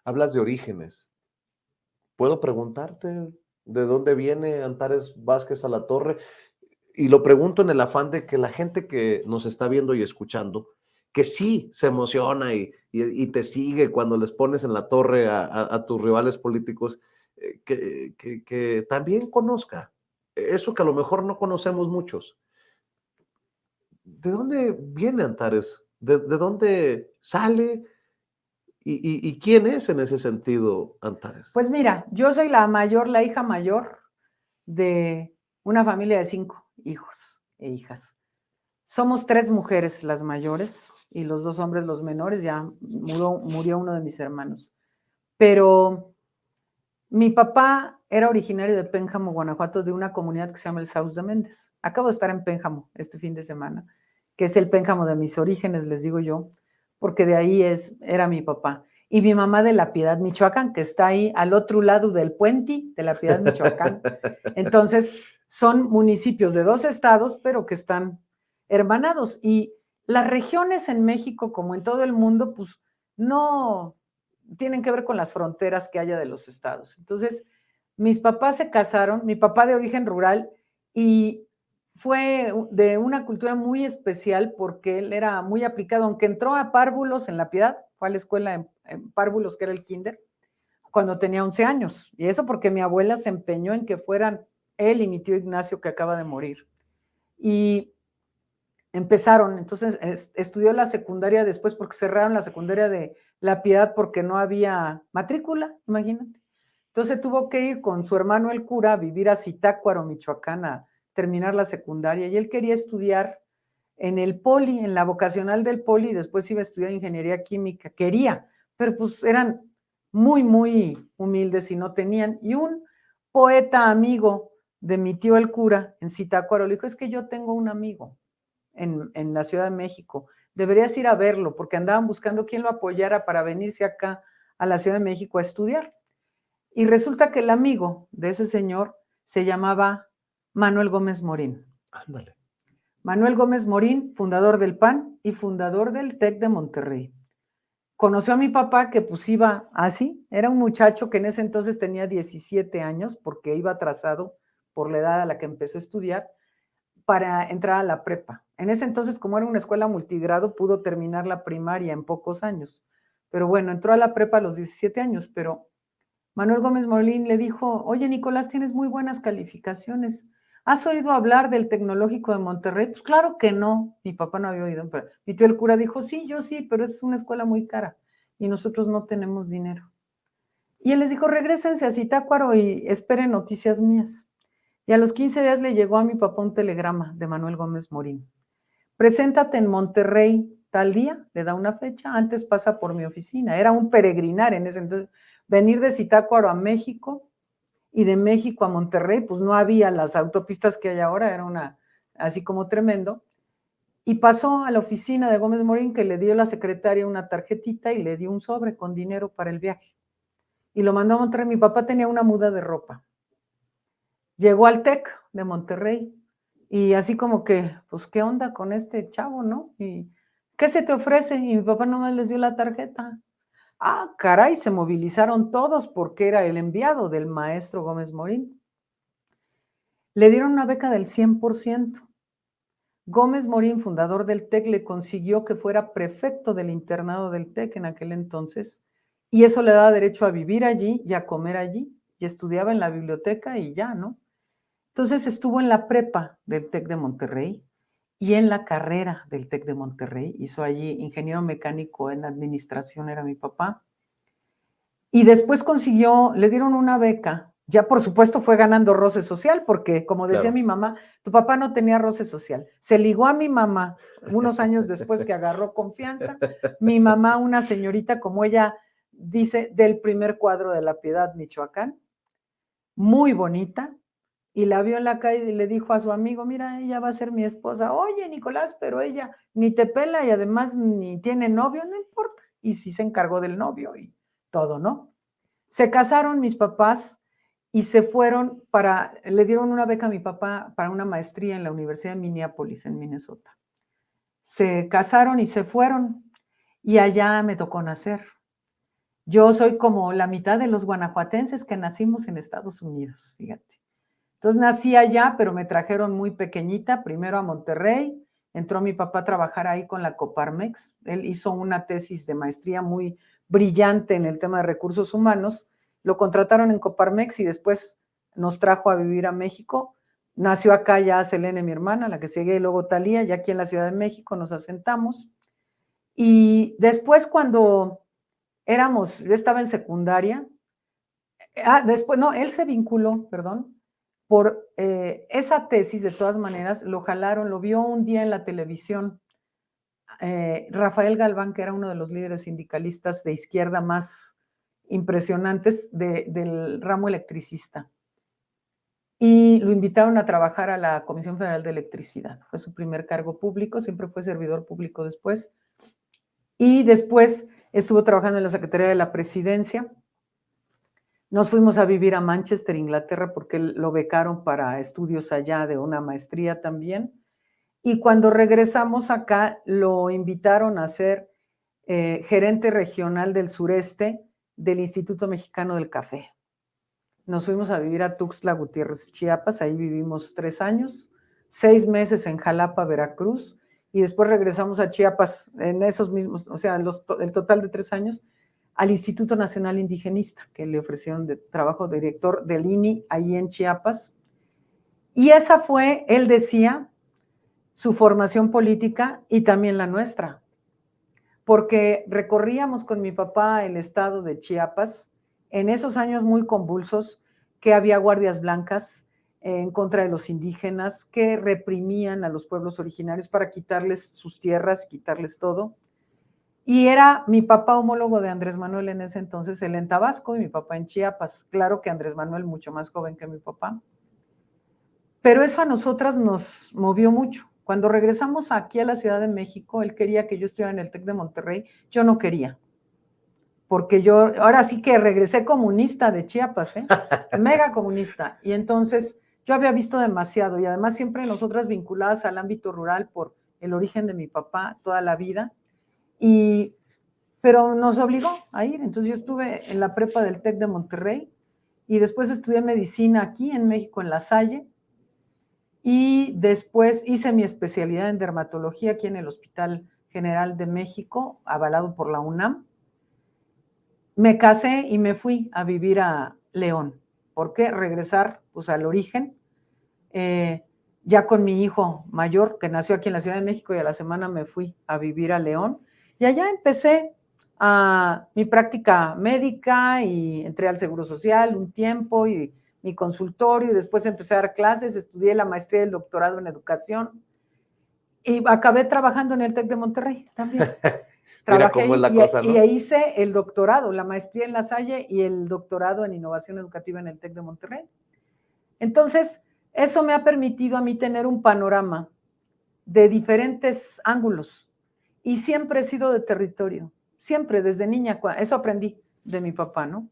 hablas de orígenes. ¿Puedo preguntarte de dónde viene Antares Vázquez Alatorre? Y lo pregunto en el afán de que la gente que nos está viendo y escuchando, que sí se emociona y te sigue cuando les pones en la torre a tus rivales políticos, que también conozca eso que a lo mejor no conocemos muchos. ¿De dónde viene Antares? ¿De dónde sale? ¿Y quién es en ese sentido Antares? Pues mira, yo soy la mayor, la hija mayor de una familia de 5 hijos e hijas. Somos 3 mujeres las mayores y los 2 hombres los menores, ya murió uno de mis hermanos. Pero mi papá era originario de Pénjamo, Guanajuato, de una comunidad que se llama el Saus de Méndez. Acabo de estar en Pénjamo este fin de semana, que es el Pénjamo de mis orígenes, les digo yo, porque de ahí era mi papá. Y mi mamá de La Piedad, Michoacán, que está ahí al otro lado del puente de La Piedad, Michoacán. Entonces, son municipios de 2 estados, pero que están hermanados. Y las regiones en México, como en todo el mundo, pues no tienen que ver con las fronteras que haya de los estados. Entonces, mis papás se casaron, mi papá de origen rural, y fue de una cultura muy especial porque él era muy aplicado, aunque entró a párvulos en La Piedad, fue a la escuela en párvulos, que era el kinder, cuando tenía 11 años. Y eso porque mi abuela se empeñó en que fueran él y mi tío Ignacio, que acaba de morir. Y empezaron, entonces estudió la secundaria después porque cerraron la secundaria de La Piedad porque no había matrícula, imagínate. Entonces tuvo que ir con su hermano el cura a vivir a Zitácuaro, Michoacán, a terminar la secundaria, y él quería estudiar en el Poli, en la vocacional del Poli, y después iba a estudiar ingeniería química, quería, pero pues eran muy, muy humildes y no tenían. Y un poeta amigo de mi tío el cura en Zitácuaro le dijo, es que yo tengo un amigo en la Ciudad de México, deberías ir a verlo, porque andaban buscando quién lo apoyara para venirse acá a la Ciudad de México a estudiar. Y resulta que el amigo de ese señor se llamaba Manuel Gómez Morín. Ándale. Manuel Gómez Morín, fundador del PAN y fundador del TEC de Monterrey. Conoció a mi papá, que pues iba así, era un muchacho que en ese entonces tenía 17 años, porque iba atrasado por la edad a la que empezó a estudiar, para entrar a la prepa. En ese entonces, como era una escuela multigrado, pudo terminar la primaria en pocos años. Pero bueno, entró a la prepa a los 17 años, pero Manuel Gómez Molín le dijo, oye, Nicolás, tienes muy buenas calificaciones. ¿Has oído hablar del Tecnológico de Monterrey? Pues claro que no, mi papá no había oído, pero mi tío el cura dijo, sí, yo sí, pero es una escuela muy cara y nosotros no tenemos dinero. Y él les dijo, regrésense a Zitácuaro y esperen noticias mías. Y a los 15 días le llegó a mi papá un telegrama de Manuel Gómez Morín. Preséntate en Monterrey tal día, le da una fecha, antes pasa por mi oficina. Era un peregrinar en ese entonces. Venir de Zitácuaro a México y de México a Monterrey, pues no había las autopistas que hay ahora, era una así como tremendo. Y pasó a la oficina de Gómez Morín, que le dio la secretaria una tarjetita y le dio un sobre con dinero para el viaje. Y lo mandó a Monterrey. Mi papá tenía una muda de ropa. Llegó al TEC de Monterrey y así como que, pues, ¿qué onda con este chavo, no? ¿Y qué se te ofrece? Y mi papá nomás les dio la tarjeta. Ah, caray, se movilizaron todos porque era el enviado del maestro Gómez Morín. Le dieron una beca del 100%. Gómez Morín, fundador del TEC, le consiguió que fuera prefecto del internado del TEC en aquel entonces, y eso le daba derecho a vivir allí y a comer allí, y estudiaba en la biblioteca y ya, ¿no? Entonces estuvo en la prepa del TEC de Monterrey y en la carrera del TEC de Monterrey. Hizo allí ingeniero mecánico en administración, era mi papá. Y después consiguió, le dieron una beca. Ya por supuesto fue ganando roce social, porque como decía Claro. mi mamá, tu papá no tenía roce social. Se ligó a mi mamá unos años después que agarró confianza. Mi mamá, una señorita, como ella dice, del primer cuadro de La Piedad, Michoacán, muy bonita, y la vio en la calle y le dijo a su amigo, mira, ella va a ser mi esposa. Oye, Nicolás, pero ella ni te pela y además ni tiene novio, no importa. Y sí se encargó del novio y todo, ¿no? Se casaron mis papás y se fueron le dieron una beca a mi papá para una maestría en la Universidad de Minneapolis, en Minnesota. Se casaron y se fueron y allá me tocó nacer. Yo soy como la mitad de los guanajuatenses que nacimos en Estados Unidos, fíjate. Entonces nací allá, pero me trajeron muy pequeñita, primero a Monterrey, entró mi papá a trabajar ahí con la Coparmex, él hizo una tesis de maestría muy brillante en el tema de recursos humanos, lo contrataron en Coparmex y después nos trajo a vivir a México, nació acá ya Selene, mi hermana, la que sigue, y luego Talía, ya aquí en la Ciudad de México nos asentamos, y después cuando yo estaba en secundaria, después, no, él se vinculó, perdón, por esa tesis, de todas maneras, lo jalaron, lo vio un día en la televisión, Rafael Galván, que era uno de los líderes sindicalistas de izquierda más impresionantes del ramo electricista. Y lo invitaron a trabajar a la Comisión Federal de Electricidad. Fue su primer cargo público, siempre fue servidor público después. Y después estuvo trabajando en la Secretaría de la Presidencia. Nos fuimos a vivir a Manchester, Inglaterra, porque lo becaron para estudios allá de una maestría también. Y cuando regresamos acá, lo invitaron a ser gerente regional del sureste del Instituto Mexicano del Café. Nos fuimos a vivir a Tuxtla Gutiérrez, Chiapas, ahí vivimos 3 años, 6 meses en Jalapa, Veracruz, y después regresamos a Chiapas en esos mismos, o sea, el total de 3 años, al Instituto Nacional Indigenista, que le ofrecieron de trabajo de director del INI ahí en Chiapas. Y esa fue, él decía, su formación política y también la nuestra, porque recorríamos con mi papá el estado de Chiapas en esos años muy convulsos, que había guardias blancas en contra de los indígenas, que reprimían a los pueblos originarios para quitarles sus tierras, quitarles todo. Y era mi papá homólogo de Andrés Manuel en ese entonces, él en Tabasco y mi papá en Chiapas. Claro que Andrés Manuel mucho más joven que mi papá. Pero eso a nosotras nos movió mucho. Cuando regresamos aquí a la Ciudad de México, él quería que yo estuviera en el TEC de Monterrey, yo no quería, porque yo ahora sí que regresé comunista de Chiapas, mega comunista, y entonces yo había visto demasiado, y además siempre nosotras vinculadas al ámbito rural por el origen de mi papá toda la vida, pero nos obligó a ir. Entonces yo estuve en la prepa del TEC de Monterrey, y después estudié medicina aquí en México, en La Salle, y después hice mi especialidad en dermatología aquí en el Hospital General de México, avalado por la UNAM. Me casé y me fui a vivir a León. ¿Por qué? Regresar pues, al origen. Ya con mi hijo mayor, que nació aquí en la Ciudad de México, y a la semana me fui a vivir a León. Y allá empecé mi práctica médica y entré al Seguro Social un tiempo y mi consultorio, y después empecé a dar clases, estudié la maestría y el doctorado en educación y acabé trabajando en el TEC de Monterrey también. Mira Trabajé cómo es la cosa, ¿no? y hice el doctorado, la maestría en La Salle y el doctorado en innovación educativa en el TEC de Monterrey. Entonces, eso me ha permitido a mí tener un panorama de diferentes ángulos y siempre he sido de territorio, siempre desde niña, eso aprendí de mi papá, ¿no?